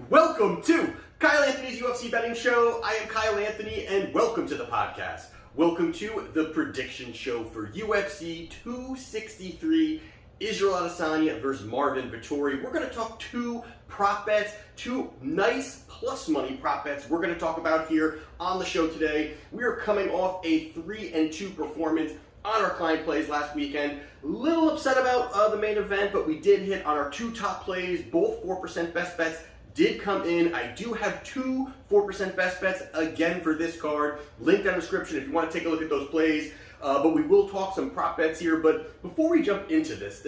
Welcome to Kyle Anthony's UFC Betting Show. I am Kyle Anthony, and welcome to the podcast. Welcome to the prediction show for UFC 263, Israel Adesanya versus Marvin Vettori. We're going to talk two prop bets, two nice plus money prop bets we're going to talk about here on the show today. We are coming off a 3-2 performance on our client plays last weekend. Little upset about the main event, but we did hit on our two top plays. Both 4% best bets did come in. I do have two 4% best bets again for this card. Link down in the description if you want to take a look at those plays. But we will talk some prop bets here. But before we jump into this,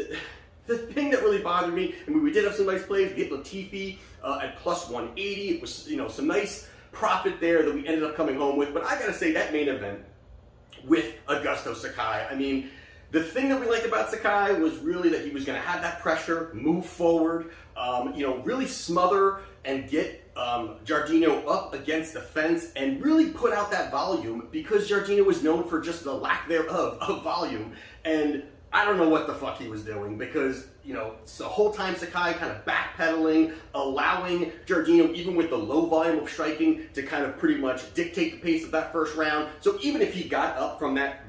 the thing that really bothered me, I mean, we did have some nice plays. We hit Latifi at plus 180. It was, some nice profit there that we ended up coming home with. But I gotta say, that main event with Augusto Sakai, I mean, the thing that we liked about Sakai was really that he was going to have that pressure, move forward, really smother and get Giardino up against the fence and really put out that volume, because Giardino was known for just the lack thereof of volume. And I don't know what the fuck he was doing, because, the whole time Sakai kind of backpedaling, allowing Giardino, even with the low volume of striking, to kind of pretty much dictate the pace of that first round. So even if he got up from that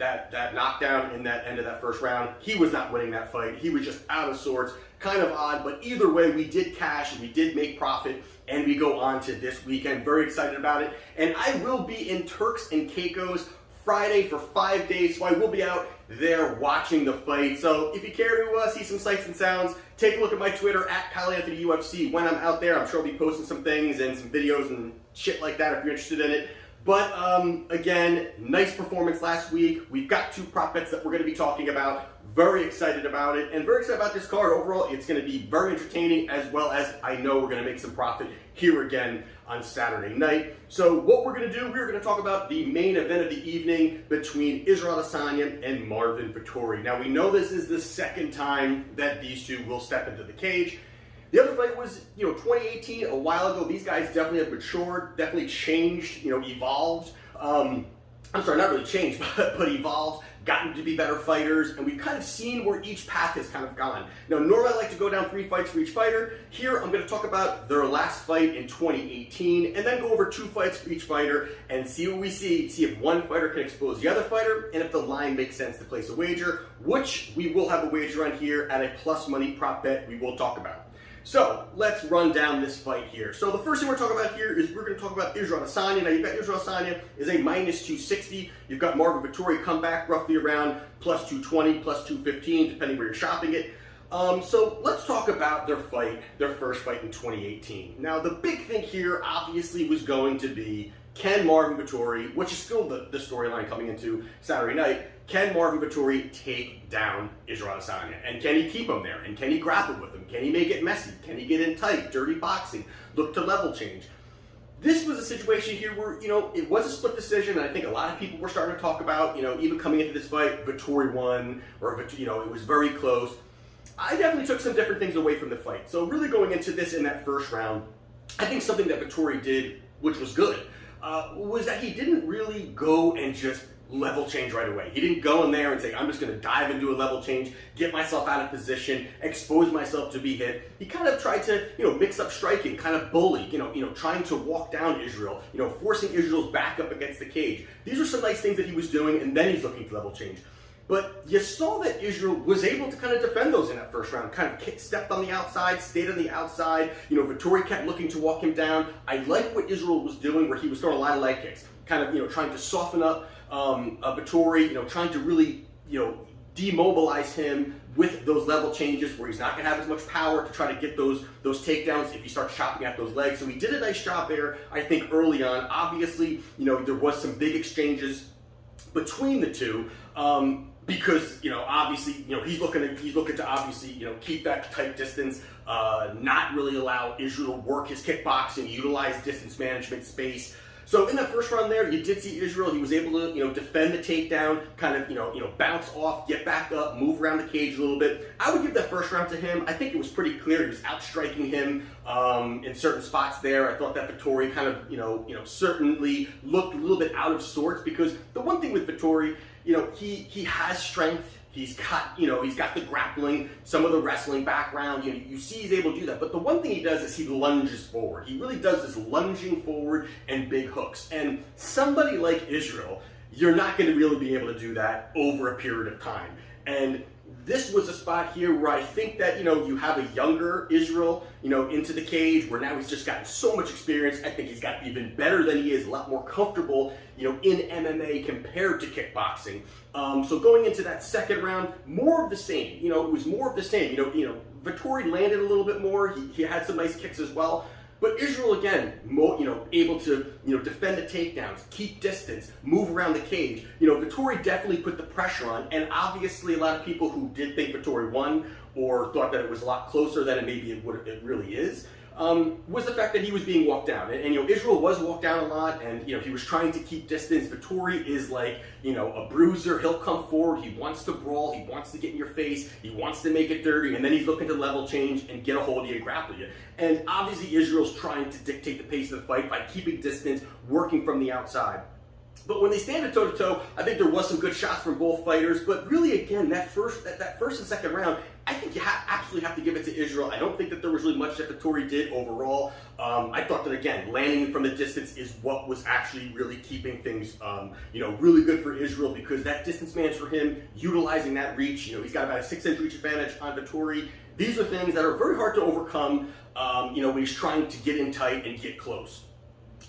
knockdown in that end of that first round, he was not winning that fight. He was just out of sorts. Kind of odd, but either way, we did cash, we did make profit, and we go on to this weekend. Very excited about it. And I will be in Turks and Caicos Friday for 5 days, so I will be out there watching the fight. So if you care to see some sights and sounds, take a look at my Twitter at Kyle Anthony UFC. When I'm out there, I'm sure I'll be posting some things and some videos and shit like that if you're interested in it. But again, nice performance last week. We've got two prop bets that we're going to be talking about. Very excited about it, and very excited about this card. Overall, it's going to be very entertaining, as well as I know we're going to make some profit here again on Saturday night. So what we're going to do, we're going to talk about the main event of the evening between Israel Adesanya and Marvin Vettori. Now, we know this is the second time that these two will step into the cage. The other fight was, 2018, a while ago. These guys definitely have matured, definitely changed, evolved. I'm sorry, not really changed, but evolved, gotten to be better fighters, and we've kind of seen where each path has kind of gone. Now, normally I like to go down 3 fights for each fighter. Here, I'm going to talk about their last fight in 2018, and then go over 2 fights for each fighter and see what we see if one fighter can expose the other fighter, and if the line makes sense to place a wager, which we will have a wager on here at a plus money prop bet we will talk about. So, let's run down this fight here. So, the first thing we're talking about here is we're going to talk about Israel Adesanya. Now, you've got Israel Adesanya is a minus 260. You've got Marvin Vettori come back roughly around plus 220, plus 215, depending where you're shopping it. So, let's talk about their first fight in 2018. Now, the big thing here obviously was going to be, can Marvin Vettori, which is still the storyline coming into Saturday night, can Marvin Vettori take down Israel Adesanya? And can he keep him there? And can he grapple with him? Can he make it messy? Can he get in tight, dirty boxing, look to level change? This was a situation here where, it was a split decision, and I think a lot of people were starting to talk about, even coming into this fight, Vettori won, or, it was very close. I definitely took some different things away from the fight. So really going into this in that first round, I think something that Vettori did, which was good, was that he didn't really go and just level change right away. He didn't go in there and say, I'm just going to dive into a level change, get myself out of position, expose myself to be hit. He kind of tried to, mix up striking, kind of bully, trying to walk down Israel, forcing Israel's back up against the cage. These are some nice things that he was doing, and then he's looking to level change. But you saw that Israel was able to kind of defend those in that first round, kind of stepped on the outside, stayed on the outside. Vettori kept looking to walk him down. I like what Israel was doing, where he was throwing a lot of leg kicks, kind of, trying to soften up Vettori, trying to really, demobilize him with those level changes where he's not going to have as much power to try to get those takedowns if you start chopping at those legs. So he did a nice job there, I think, early on. Obviously, there was some big exchanges between the two. Because, obviously, he's looking to obviously, keep that tight distance, not really allow Israel to work his kickboxing, utilize distance management space. So in that first round there, you did see Israel. He was able to, defend the takedown, kind of, bounce off, get back up, move around the cage a little bit. I would give that first round to him. I think it was pretty clear he was outstriking him in certain spots there. I thought that Vettori kind of, certainly looked a little bit out of sorts, because the one thing with Vettori, he has strength. He's got, he's got the grappling, some of the wrestling background. You see he's able to do that. But the one thing he does is he lunges forward. He really does this lunging forward and big hooks. And somebody like Israel, you're not going to really be able to do that over a period of time. And this was a spot here where I think that, you have a younger Israel, into the cage, where now he's just gotten so much experience. I think he's got even better than he is, a lot more comfortable, in MMA compared to kickboxing. So going into that second round, more of the same. It was more of the same. Vettori landed a little bit more. He had some nice kicks as well. But Israel, again, able to, defend the takedowns, keep distance, move around the cage. Vettori definitely put the pressure on, and obviously a lot of people who did think Vettori won or thought that it was a lot closer than it really is, was the fact that he was being walked down. And Israel was walked down a lot, and, he was trying to keep distance. Vettori is like, a bruiser. He'll come forward. He wants to brawl. He wants to get in your face. He wants to make it dirty, and then he's looking to level change and get a hold of you and grapple you. And obviously Israel's trying to dictate the pace of the fight by keeping distance, working from the outside. But when they stand toe-to-toe, I think there was some good shots from both fighters. But really, again, that first and second round, I think you absolutely have to give it to Israel. I don't think that there was really much that Vettori did overall. I thought that, again, landing from the distance is what was actually really keeping things, really good for Israel, because that distance man's for him, utilizing that reach. He's got about a 6-inch reach advantage on Vettori. These are things that are very hard to overcome, when he's trying to get in tight and get close.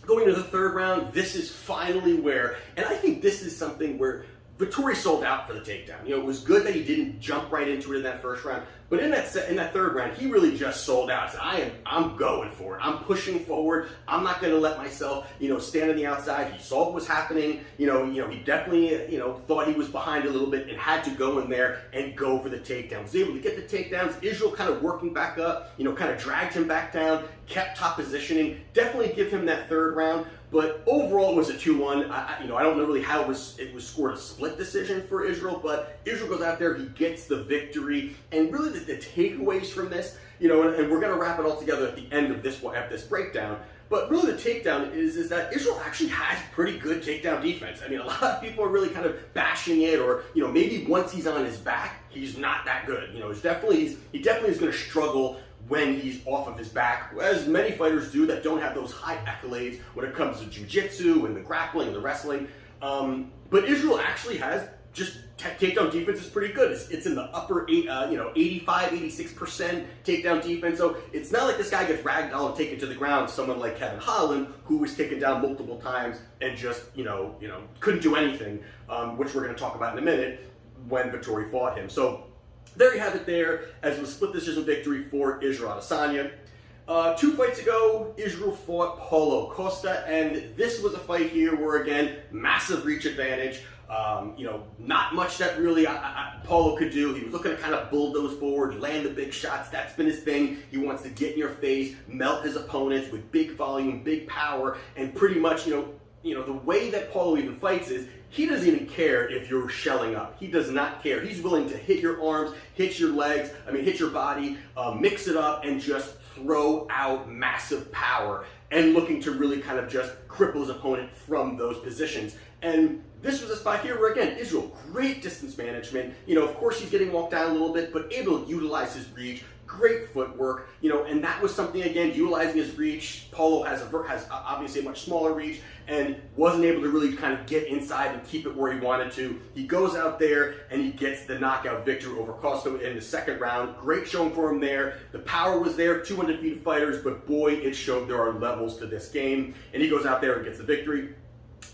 Going to the third round, this is finally where, and I think this is something where Vettori sold out for the takedown. It was good that he didn't jump right into it in that first round, but in that third round, he really just sold out. So I'm going for it. I'm pushing forward. I'm not going to let myself, stand on the outside. He saw what was happening. He definitely, thought he was behind a little bit and had to go in there and go for the takedown. Was able to get the takedowns. Israel kind of working back up, kind of dragged him back down, kept top positioning. Definitely give him that third round. But overall, it was a 2-1. I don't know really how it was scored a split decision for Israel, but Israel goes out there, he gets the victory, and really the takeaways from this, and we're going to wrap it all together at the end of this breakdown. But really, the takedown is that Israel actually has pretty good takedown defense. I mean, a lot of people are really kind of bashing it, or maybe once he's on his back, he's not that good. He definitely is going to struggle when he's off of his back, as many fighters do that don't have those high accolades when it comes to jiu-jitsu and the grappling and the wrestling. But Israel actually has just takedown defense is pretty good. It's in the upper 85, 86% takedown defense. So it's not like this guy gets ragdolled and taken to the ground. Someone like Kevin Holland, who was taken down multiple times and just couldn't do anything, which we're going to talk about in a minute when Vettori fought him. So there you have it there, as a split decision victory for Israel Adesanya. 2 fights ago, Israel fought Paulo Costa, and this was a fight here where, again, massive reach advantage. Not much that really Paulo could do. He was looking to kind of bulldoze forward, land the big shots. That's been his thing. He wants to get in your face, melt his opponents with big volume, big power, and pretty much, the way that Paulo even fights is he doesn't even care if you're shelling up. He does not care. He's willing to hit your arms, hit your legs, hit your body, mix it up, and just throw out massive power, and looking to really kind of just cripple his opponent from those positions. And this was a spot here where, again, Israel, great distance management. Of course he's getting walked down a little bit, but able to utilize his reach. Great footwork, and that was something, again, utilizing his reach. Paulo has obviously a much smaller reach and wasn't able to really kind of get inside and keep it where he wanted to. He goes out there and he gets the knockout victory over Costa in the second round. Great showing for him there. The power was there, 2 undefeated fighters, but boy, it showed there are levels to this game. And he goes out there and gets the victory.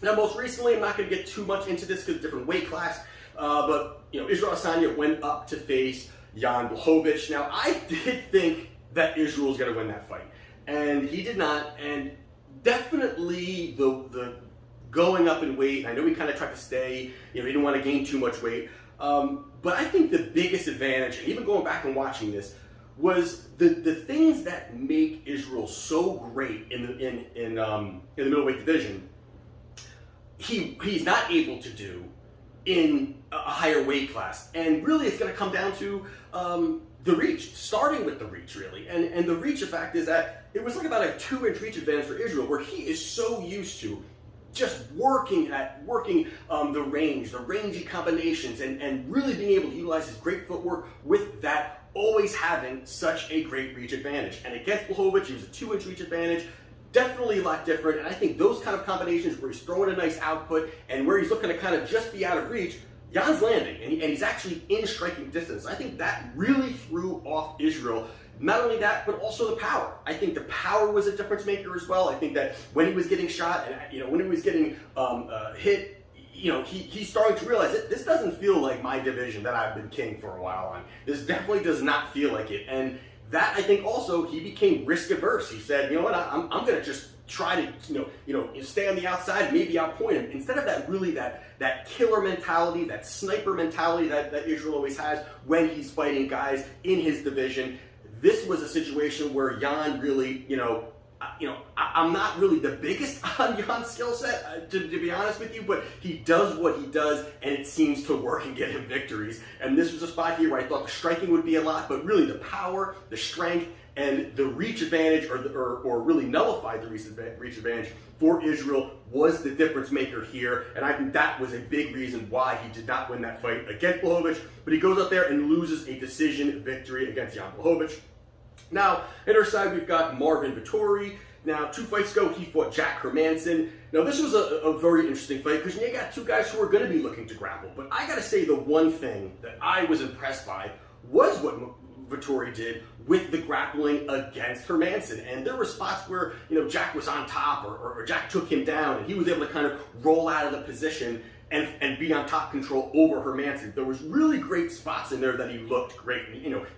Now, most recently, I'm not going to get too much into this because it's a different weight class, but Israel Adesanya went up to face Jan Blachowicz. Now, I did think that Israel was going to win that fight, and he did not. And definitely the going up in weight, I know he kind of tried to stay, he didn't want to gain too much weight, but I think the biggest advantage, and even going back and watching this, was the things that make Israel so great in the middleweight division, he's not able to do in a higher weight class. And really it's going to come down to the reach, starting with the reach, really. And the reach, the fact is that it was like about a 2-inch reach advantage for Israel, where he is so used to just working the rangy combinations, and really being able to utilize his great footwork with that, always having such a great reach advantage. And against Blachowicz, he was a 2-inch reach advantage. Definitely a lot different, and I think those kind of combinations where he's throwing a nice output and where he's looking to kind of just be out of reach, Jan's landing, and he's actually in striking distance. I think that really threw off Israel. Not only that, but also the power. I think the power was a difference maker as well. I think that when he was getting shot, and when he was getting hit, he's starting to realize that this doesn't feel like my division that I've been king for a while on. This definitely does not feel like it. And that, I think, also he became risk averse. He said, you know what, I'm going to just try to stay on the outside, maybe outpoint him, instead of that killer mentality, that sniper mentality that Israel always has when he's fighting guys in his division. This was a situation where Jan really, I'm not really the biggest on Jan's skill set, to be honest with you, but he does what he does, and it seems to work and get him victories. And this was a spot here where I thought the striking would be a lot, but really the power, the strength, and the reach advantage, or really nullified the reach advantage for Israel, was the difference maker here. And I think that was a big reason why he did not win that fight against Blachowicz, but he goes out there and loses a decision victory against Jan Blachowicz. Now, at our side, we've got Marvin Vettori. Now, 2 fights ago, he fought Jack Hermansson. Now, this was a very interesting fight because you got 2 guys who are going to be looking to grapple. But I got to say, the one thing that I was impressed by was what Vettori did with the grappling against Hermansson. And there were spots where, Jack was on top, or Jack took him down, and he was able to kind of roll out of the position and be on top control over Hermansson. There was really great spots in there that he looked great.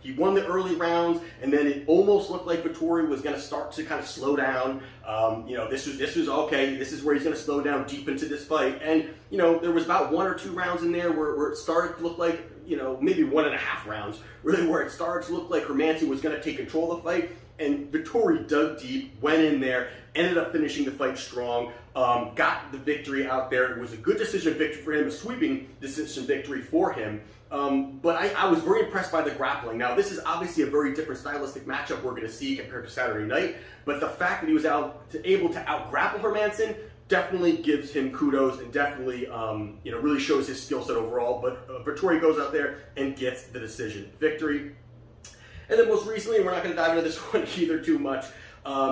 He won the early rounds, and then it almost looked like Vettori was going to start to kind of slow down. This was okay. This is where he's going to slow down deep into this fight. And, there was about 1 or 2 rounds in there where it started to look like, maybe 1.5 rounds, really, where it started to look like Hermansson was going to take control of the fight. And Vettori dug deep, went in there, ended up finishing the fight strong, got the victory out there. It was a good decision victory for him, a sweeping decision victory for him. But I was very impressed by the grappling. Now, this is obviously a very different stylistic matchup we're going to see compared to Saturday night, but the fact that he was able to out-grapple Hermansson definitely gives him kudos, and definitely really shows his skill set overall. But Vettori goes out there and gets the decision victory. And then most recently, we're not going to dive into this one either too much,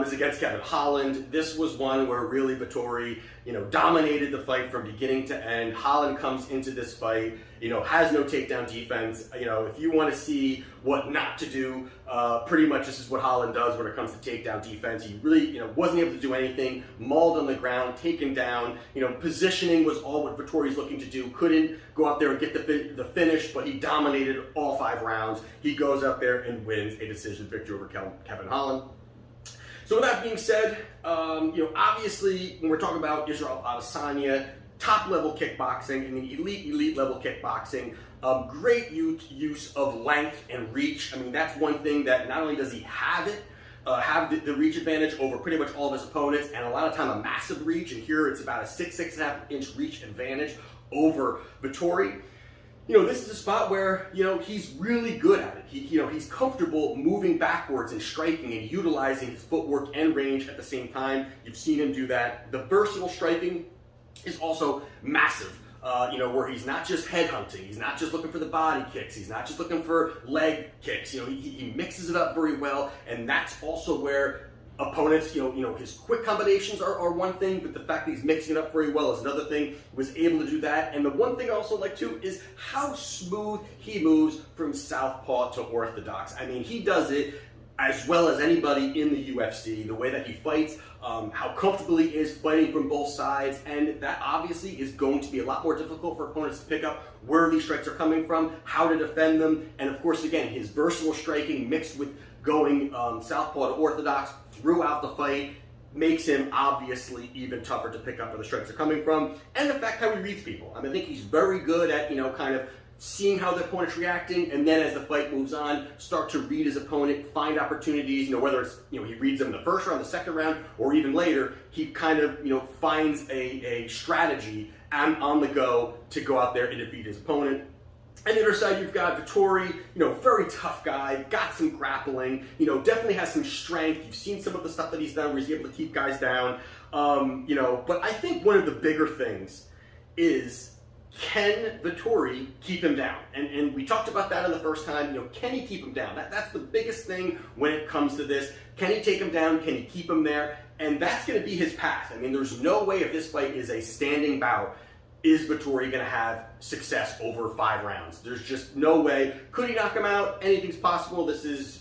is against Kevin Holland. This was one where really Vettori, dominated the fight from beginning to end. Holland comes into this fight, has no takedown defense. If you want to see what not to do, pretty much this is what Holland does when it comes to takedown defense. He really, wasn't able to do anything, mauled on the ground, taken down. Positioning was all what Vettori's looking to do. Couldn't go out there and get the finish, but he dominated all 5 rounds. He goes out there and wins a decision victory over Kevin Holland. So with that being said, obviously when we're talking about Israel Adesanya, top level kickboxing, and elite level kickboxing, great use of length and reach. I mean, that's one thing that not only does he have the reach advantage over pretty much all of his opponents, and a lot of time a massive reach, and here it's about a 6.5 inch reach advantage over Vettori. This is a spot where, he's really good at it. He's comfortable moving backwards and striking and utilizing his footwork and range at the same time. You've seen him do that. The versatile striking is also massive, where he's not just headhunting. He's not just looking for the body kicks. He's not just looking for leg kicks. He mixes it up very well, and that's also where opponents, his quick combinations are one thing, but the fact that he's mixing it up very well is another thing. He was able to do that. And the one thing I also like too is how smooth he moves from southpaw to orthodox. I mean, he does it as well as anybody in the UFC, the way that he fights, how comfortable he is fighting from both sides, and that obviously is going to be a lot more difficult for opponents to pick up where these strikes are coming from, how to defend them, and of course, again, his versatile striking mixed with going southpaw to orthodox throughout the fight makes him obviously even tougher to pick up where the strikes are coming from, and the fact how he reads people. I think he's very good at, kind of seeing how the opponent's reacting, and then as the fight moves on, start to read his opponent, find opportunities, whether it's, he reads them in the first round, the second round, or even later, he kind of, finds a strategy on the go to go out there and defeat his opponent. On the other side, you've got Vettori, very tough guy, got some grappling, definitely has some strength. You've seen some of the stuff that he's done where he's able to keep guys down. But I think one of the bigger things is, can Vettori keep him down? And we talked about that in the first time. Can he keep him down? That's the biggest thing when it comes to this. Can he take him down? Can he keep him there? And that's going to be his path. I mean, there's no way if this fight is a standing bout, is Vettori going to have success over 5 rounds? There's just no way. Could he knock him out? Anything's possible. This is,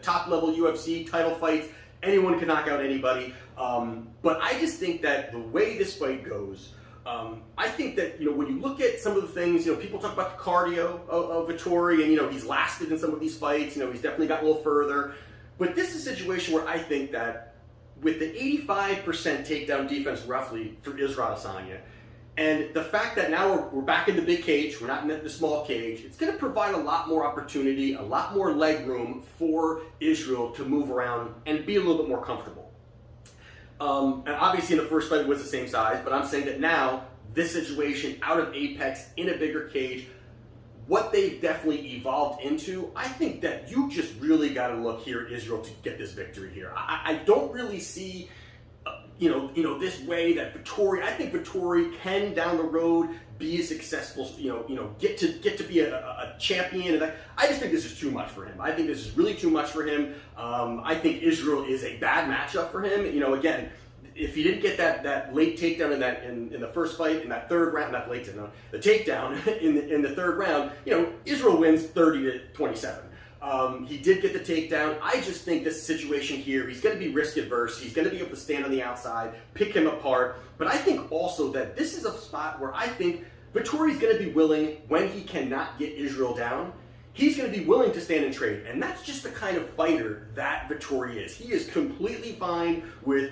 top-level UFC title fights. Anyone can knock out anybody. But I just think that the way this fight goes, I think that, when you look at some of the things, people talk about the cardio of Vettori, and, he's lasted in some of these fights. He's definitely got a little further. But this is a situation where I think that with the 85% takedown defense roughly for Israel Adesanya, and the fact that now we're back in the big cage, we're not in the small cage, it's going to provide a lot more opportunity, a lot more leg room for Israel to move around and be a little bit more comfortable. And obviously in the first fight it was the same size, but I'm saying that now, this situation out of Apex in a bigger cage, what they've definitely evolved into, I think that you just really got to look here at Israel to get this victory here. I don't really see this way that Vettori, I think Vettori can down the road be a successful, get to be a champion. And I just think this is too much for him. I think this is really too much for him. I think Israel is a bad matchup for him. Again, if he didn't get that late takedown in the first fight, in that third round, not late takedown, the takedown in the third round, Israel wins 30-27. He did get the takedown. I just think this situation here, he's going to be risk adverse. He's going to be able to stand on the outside, pick him apart. But I think also that this is a spot where I think Vettori's going to be willing, when he cannot get Israel down, he's going to be willing to stand and trade. And that's just the kind of fighter that Vettori is. He is completely fine with,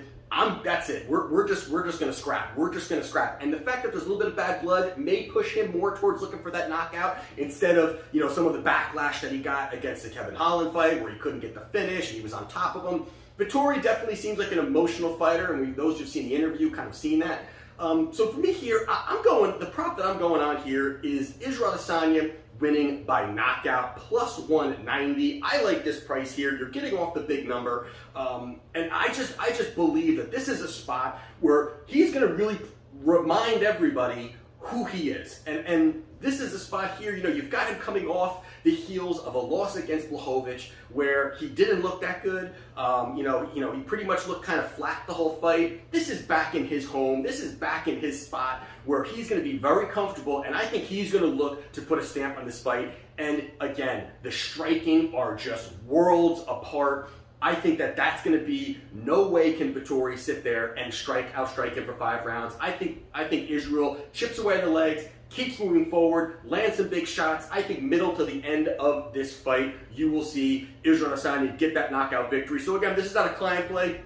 that's it. We're just going to scrap. We're just going to scrap. And the fact that there's a little bit of bad blood may push him more towards looking for that knockout instead of, some of the backlash that he got against the Kevin Holland fight where he couldn't get the finish and he was on top of him. Vettori definitely seems like an emotional fighter, and those who've seen the interview kind of seen that. So for me here, the prop that I'm going on here is Israel Adesanya winning by knockout, plus 190. I like this price here. You're getting off the big number. And I just believe that this is a spot where he's going to really remind everybody who he is. And this is a spot here, you've got him coming off the heels of a loss against Blachowicz where he didn't look that good. He pretty much looked kind of flat the whole fight. This is back in his home. This is back in his spot where he's going to be very comfortable, and I think he's going to look to put a stamp on this fight. And again, the striking are just worlds apart. I think that that's going to be, no way can Vettori sit there and outstrike him for 5 rounds. I think Israel chips away the legs, keeps moving forward, lands some big shots. I think middle to the end of this fight, you will see Israel Adesanya get that knockout victory. So again, this is not a client play.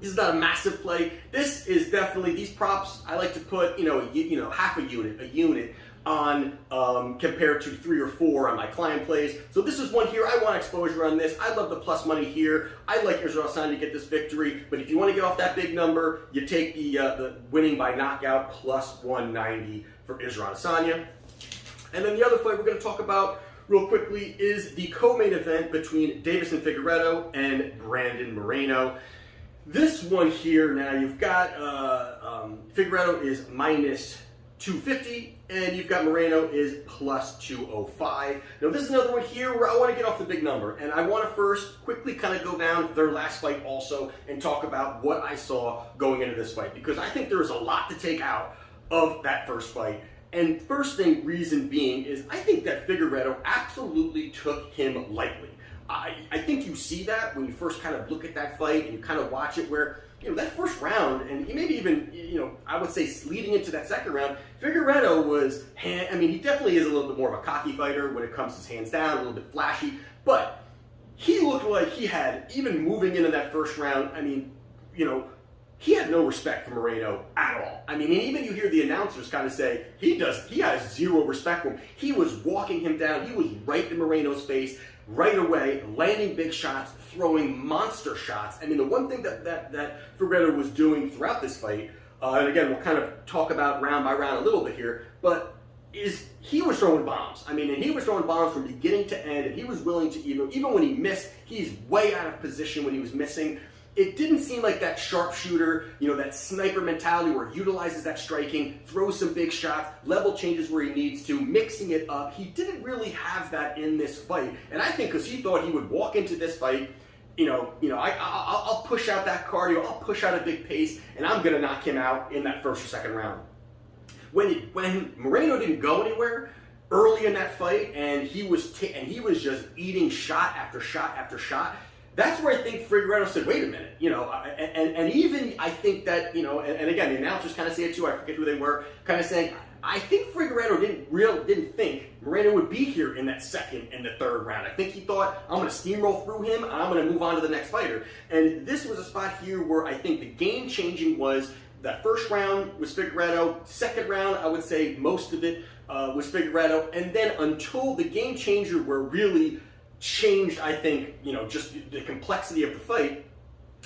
This is not a massive play. This is definitely, these props, I like to put, half a unit on compared to 3 or 4 on my client plays. So this is one here. I want exposure on this. I love the plus money here. I like Israel Adesanya to get this victory. But if you want to get off that big number, you take the winning by knockout plus 190 for Israel Adesanya. And then the other fight we're going to talk about real quickly is the co-main event between Deiveson Figueiredo and Brandon Moreno. This one here, now you've got Figueiredo is minus 250, and you've got Moreno is plus 205. Now this is another one here where I want to get off the big number, and I want to first quickly kind of go down their last fight also and talk about what I saw going into this fight, because I think there's a lot to take out of that first fight. And first thing, reason being, is I think that Figueiredo absolutely took him lightly. I think you see that when you first kind of look at that fight and you kind of watch it where, that first round, and maybe even, I would say leading into that second round, Figueiredo was, he definitely is a little bit more of a cocky fighter when it comes to his hands down, a little bit flashy, but he looked like he had, even moving into that first round, he had no respect for Moreno at all. And even you hear the announcers kind of say, he has zero respect for him. He was walking him down. He was right in Moreno's face right away, landing big shots, throwing monster shots. The one thing that Figueiredo was doing throughout this fight, and again, we'll kind of talk about round by round a little bit here, but he was throwing bombs. I mean, and he was throwing bombs from beginning to end, and he was willing to even when he missed, he's way out of position when he was missing. It didn't seem like that sharpshooter, that sniper mentality where he utilizes that striking, throws some big shots, level changes where he needs to, mixing it up. He didn't really have that in this fight. And I think because he thought he would walk into this fight, I'll push out that cardio, I'll push out a big pace, and I'm going to knock him out in that first or second round. When Moreno didn't go anywhere early in that fight, and he was just eating shot after shot after shot, that's where I think Figueiredo said, wait a minute, and even I think that, and again, the announcers kind of say it too, I forget who they were, kind of saying, I think Figueiredo didn't think Moreno would be here in that second and the third round. I think he thought, I'm going to steamroll through him, and I'm going to move on to the next fighter. And this was a spot here where I think the game-changing was that first round was Figueiredo, second round, I would say most of it was Figueiredo, and then until the game changer where really changed, I think, just the complexity of the fight,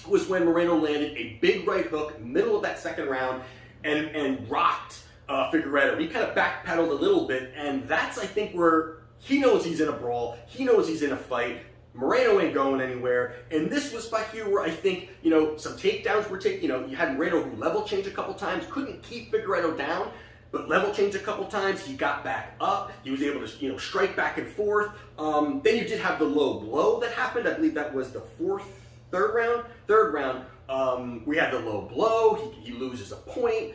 was when Moreno landed a big right hook, middle of that second round, and rocked Figueiredo. He kind of backpedaled a little bit, and that's, I think, where he knows he's in a brawl, he knows he's in a fight. Moreno ain't going anywhere, and this was spot here where I think, some takedowns were taken. You had Moreno who level changed a couple times, couldn't keep Figueiredo down, but level changed a couple times. He got back up. He was able to, strike back and forth. Then you did have the low blow that happened. I believe that was the third round. We had the low blow. He loses a point.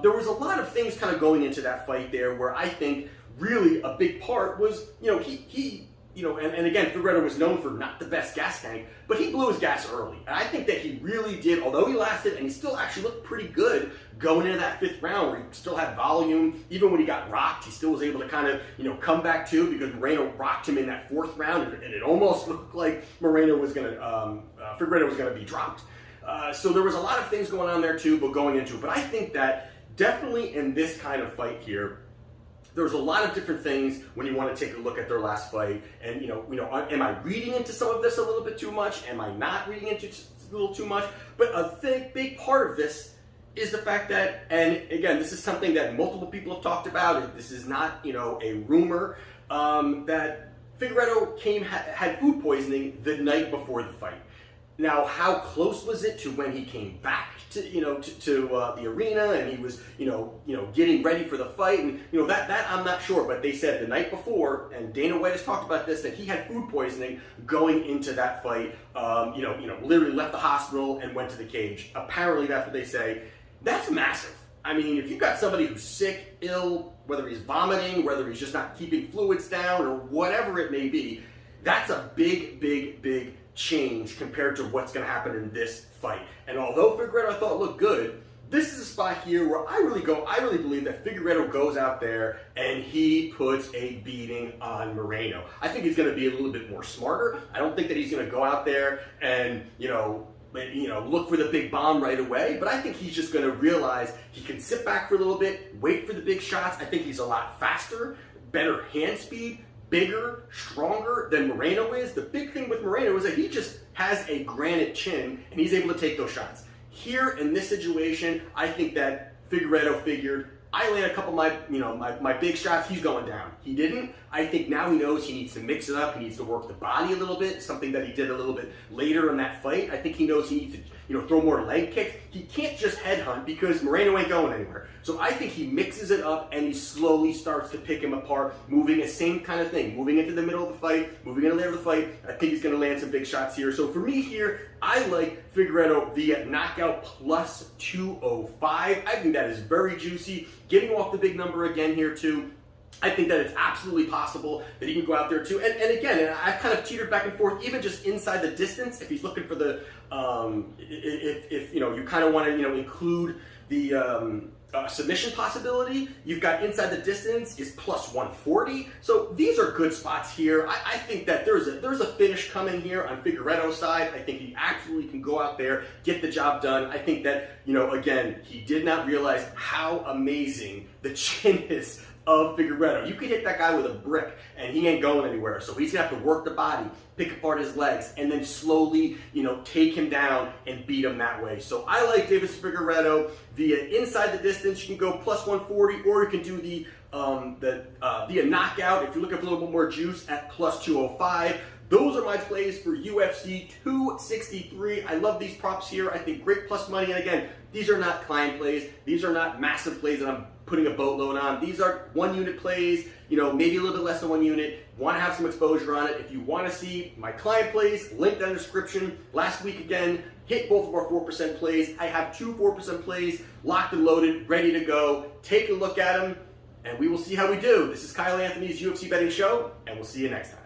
There was a lot of things kind of going into that fight there where I think really a big part was, and again, Figueiredo was known for not the best gas tank, but he blew his gas early. And I think that he really did, although he lasted, and he still actually looked pretty good going into that fifth round where he still had volume. Even when he got rocked, he still was able to kind of, come back too, because Moreno rocked him in that fourth round, and it almost looked like Figueiredo was going to be dropped. So there was a lot of things going on there too, but going into it. But I think that definitely in this kind of fight here, there's a lot of different things when you want to take a look at their last fight, and am I reading into some of this a little bit too much? Am I not reading into it a little too much? But a big part of this is the fact that, and again, this is something that multiple people have talked about. This is not a rumor that Figueiredo had food poisoning the night before the fight. Now, how close was it to when he came back to the arena and he was getting ready for the fight? And that I'm not sure, but they said the night before, and Dana White has talked about this, that he had food poisoning going into that fight. Literally left the hospital and went to the cage. Apparently, that's what they say. That's massive. I mean, if you've got somebody who's sick, ill, whether he's vomiting, whether he's just not keeping fluids down, or whatever it may be, that's a big change compared to what's going to happen in this fight. And although Figueiredo I thought looked good, this is a spot here where I really believe that Figueiredo goes out there and he puts a beating on Moreno. I think he's going to be a little bit more smarter. I don't think that he's going to go out there and look for the big bomb right away, but I think he's just going to realize he can sit back for a little bit, wait for the big shots. I think he's a lot faster, better hand speed, bigger, stronger than Moreno is. The big thing with Moreno is that he just has a granite chin and he's able to take those shots. Here in this situation, I think that Figueiredo figured, I land a couple of my big shots, he's going down. He didn't. I think now he knows he needs to mix it up. He needs to work the body a little bit, something that he did a little bit later in that fight. I think he knows he needs to throw more leg kicks. He can't just headhunt because Moreno ain't going anywhere. So I think he mixes it up and he slowly starts to pick him apart, moving the same kind of thing, moving into the middle of the fight, moving into the later of the fight. I think he's going to land some big shots here. So for me here, I like Figueiredo via knockout plus 205. I think that is very juicy. Getting off the big number again here too. I think that it's absolutely possible that he can go out there too. And again, I've kind of teetered back and forth, even just inside the distance. If he's looking for the, if you kind of want to include the submission possibility, you've got inside the distance is plus 140. So these are good spots here. I think that there's a finish coming here on Figueiredo's side. I think he absolutely can go out there, get the job done. I think that again, he did not realize how amazing the chin is of Figueiredo. You could hit that guy with a brick and he ain't going anywhere. So he's gonna have to work the body, pick apart his legs, and then slowly, take him down and beat him that way. So I like Deiveson Figueiredo via inside the distance. You can go plus 140, or you can do the via knockout if you're looking for a little bit more juice at plus 205. Those are my plays for UFC 263. I love these props here. I think great plus money. And again, these are not client plays. These are not massive plays that I'm putting a boatload on. These are 1 unit plays, maybe a little bit less than 1 unit. Want to have some exposure on it. If you want to see my client plays, link down in the description. Last week again, hit both of our 4% plays. I have 2 4% plays locked and loaded, ready to go. Take a look at them, and we will see how we do. This is Kyle Anthony's UFC Betting Show, and we'll see you next time.